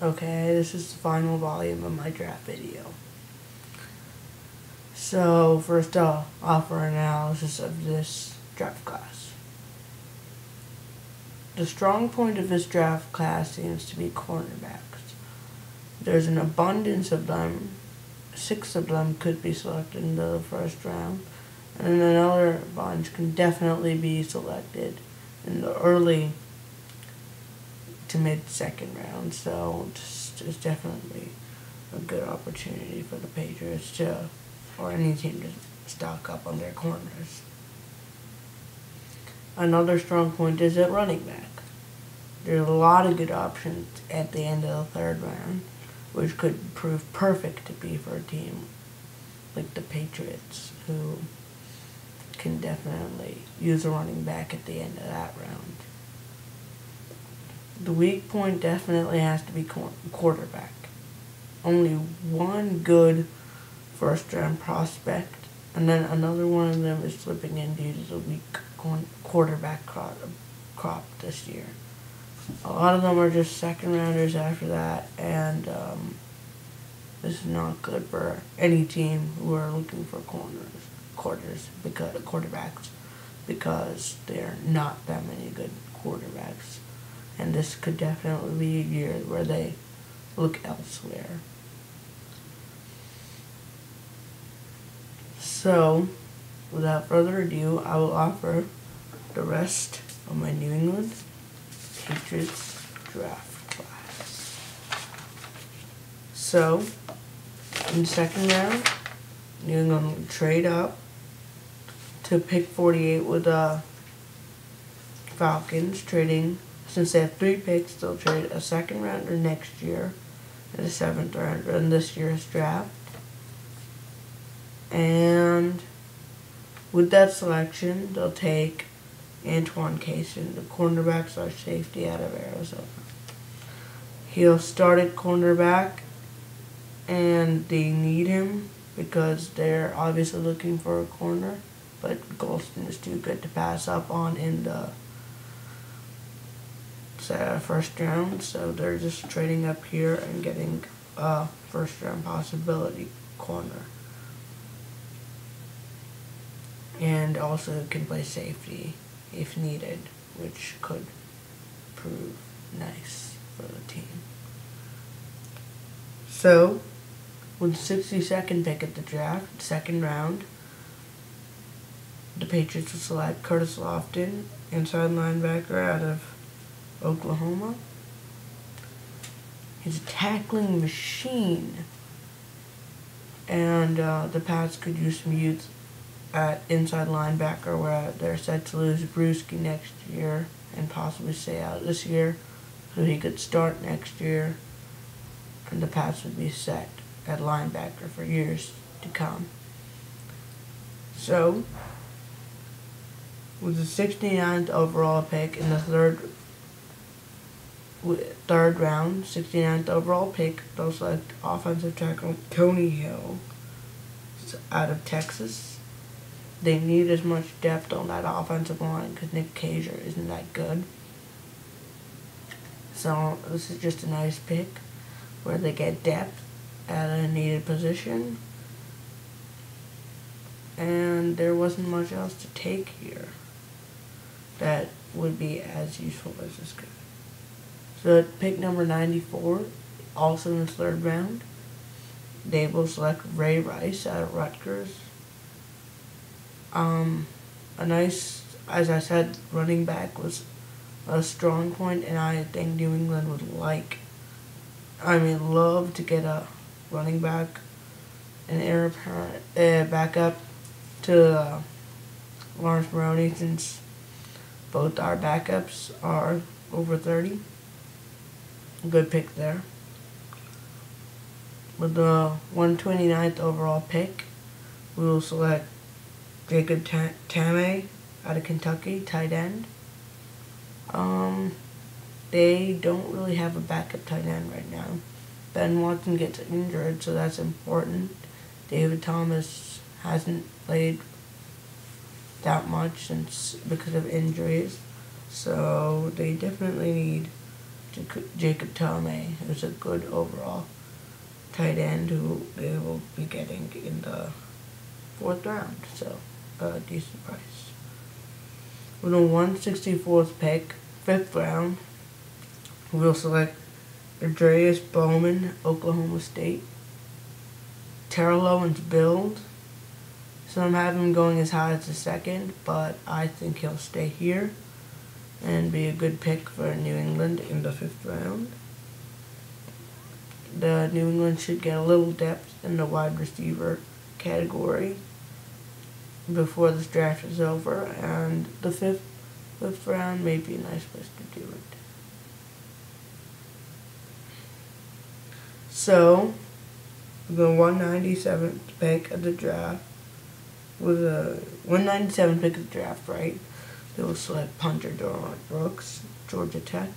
Okay, this is the final volume of my draft video. So, first I'll offer analysis of this draft class. The strong point of this draft class seems to be cornerbacks. There's an abundance of them. 6 of them could be selected in the first round, and another bunch can definitely be selected in the early to mid-second round. So it's definitely a good opportunity for the Patriots to, or any team, to stock up on their corners. Another strong point is at running back. There's a lot of good options at the end of the third round, which could prove perfect to be for a team like the Patriots, who can definitely use a running back at the end of that round. The weak point definitely has to be quarterback. Only one good first-round prospect, and then another one of them is slipping in due to the weak quarterback crop this year. A lot of them are just second-rounders after that, and this is not good for any team who are looking for quarterbacks, because there are not that many good quarterbacks. And this could definitely be a year where they look elsewhere. So, without further ado, I will offer the rest of my New England Patriots draft class. So, in the second round, New England will trade up to pick 48 with the Falcons, trading. Since they have 3 picks, they'll trade a second rounder next year and a 7th rounder in this year's draft. And with that selection, they'll take Antoine Cason, the cornerback/safety out of Arizona. He'll start at cornerback, and they need him because they're obviously looking for a corner, but Golston is too good to pass up on in the first round, so they're just trading up here and getting a first-round possibility corner. And also can play safety if needed, which could prove nice for the team. So, with the 62nd pick at the draft, second round, the Patriots will select Curtis Lofton, inside linebacker out of Oklahoma. He's a tackling machine, and the Pats could use some youth at inside linebacker, where they're set to lose Bruschi next year and possibly stay out this year, so he could start next year, and the Pats would be set at linebacker for years to come. So, with the 69th overall pick in the third round, 69th overall pick, they'll select offensive tackle Tony Hill out of Texas. They need as much depth on that offensive line because Nick Cager isn't that good. So this is just a nice pick where they get depth at a needed position. And there wasn't much else to take here that would be as useful as this guy. So at pick number 94, also in the third round, they will select Ray Rice out of Rutgers. A nice, as I said, running back was a strong point, and I think New England would love to get a running back, an heir apparent backup to Lawrence Maroney, since both our backups are over 30. Good pick there. With the 129th overall pick, we will select Jacob Tamme out of Kentucky, tight end. They don't really have a backup tight end right now. Ben Watson gets injured, so that's important. David Thomas hasn't played that much because of injuries, so they definitely need Jacob Tomei, who's a good overall tight end who they will be getting in the 4th round, so a decent price. With a 164th pick, 5th round, we'll select Andreas Bowman, Oklahoma State. Terrell Owens build. Some have him going as high as the 2nd, but I think he'll stay here and be a good pick for New England in the 5th round. The New England should get a little depth in the wide receiver category before this draft is over, and the fifth round may be a nice place to do it. So, the 197th pick of the draft, with a 197th pick of the draft, right? They will select punter Daron Brooks, Georgia Tech.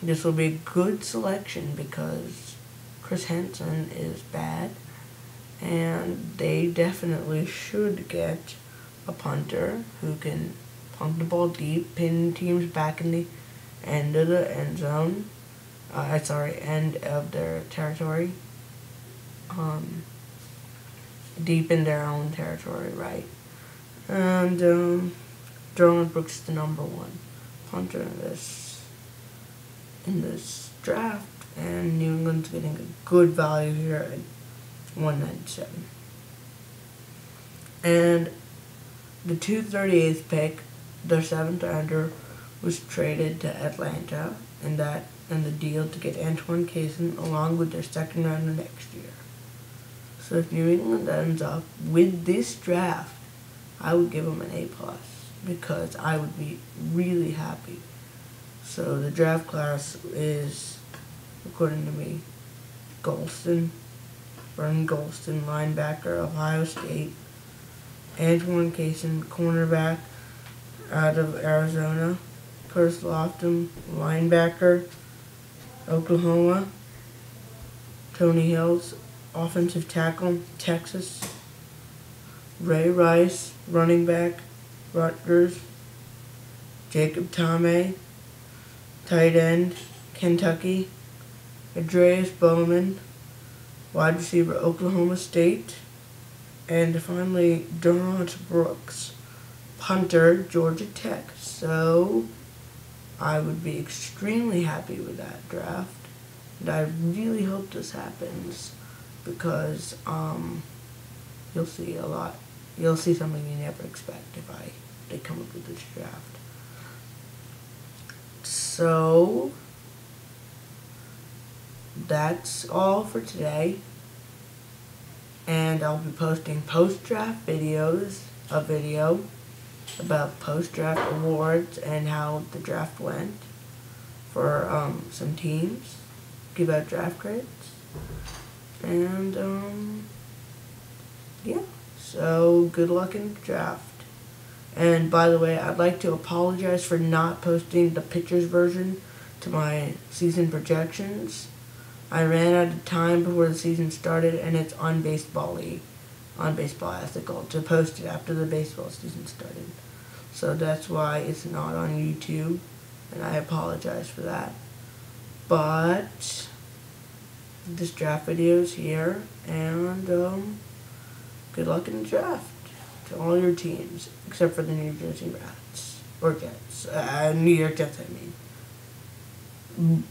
This will be a good selection because Chris Henson is bad, and they definitely should get a punter who can punt the ball deep, pin teams back in the end of the end zone. End of their territory. Deep in their own territory, right? And Daron Brooks is the number 1 punter in this draft, and New England's getting a good value here at 197. And the 238th pick, their 7th rounder, was traded to Atlanta, and the deal to get Antoine Cason along with their 2nd rounder next year. So if New England ends up with this draft, I would give them an A+, because I would be really happy. So the draft class is, according to me, Vernon Gholston, linebacker, Ohio State. Antoine Cason, cornerback out of Arizona. Curtis Lofton, linebacker, Oklahoma. Tony Hills, offensive tackle, Texas. Ray Rice, running back, Rutgers. Jacob Tomei, tight end, Kentucky. Andreas Bowman, wide receiver, Oklahoma State. And finally, Daron Brooks, punter, Georgia Tech. So I would be extremely happy with that draft. And I really hope this happens because you'll see a lot. You'll see something you never expect if they come up with this draft. So that's all for today. And I'll be posting post-draft videos, a video about post-draft awards and how the draft went for some teams, give out draft grades, and yeah, so good luck in the draft. And by the way, I'd like to apologize for not posting the pitchers version to my season projections. I ran out of time before the season started, and it's on Baseball League, on Baseball Ethical, to post it after the baseball season started. So that's why it's not on YouTube, and I apologize for that. But this draft video is here, and good luck in the draft to all your teams, except for the New Jersey Rats, or Jets, New York Jets, I mean.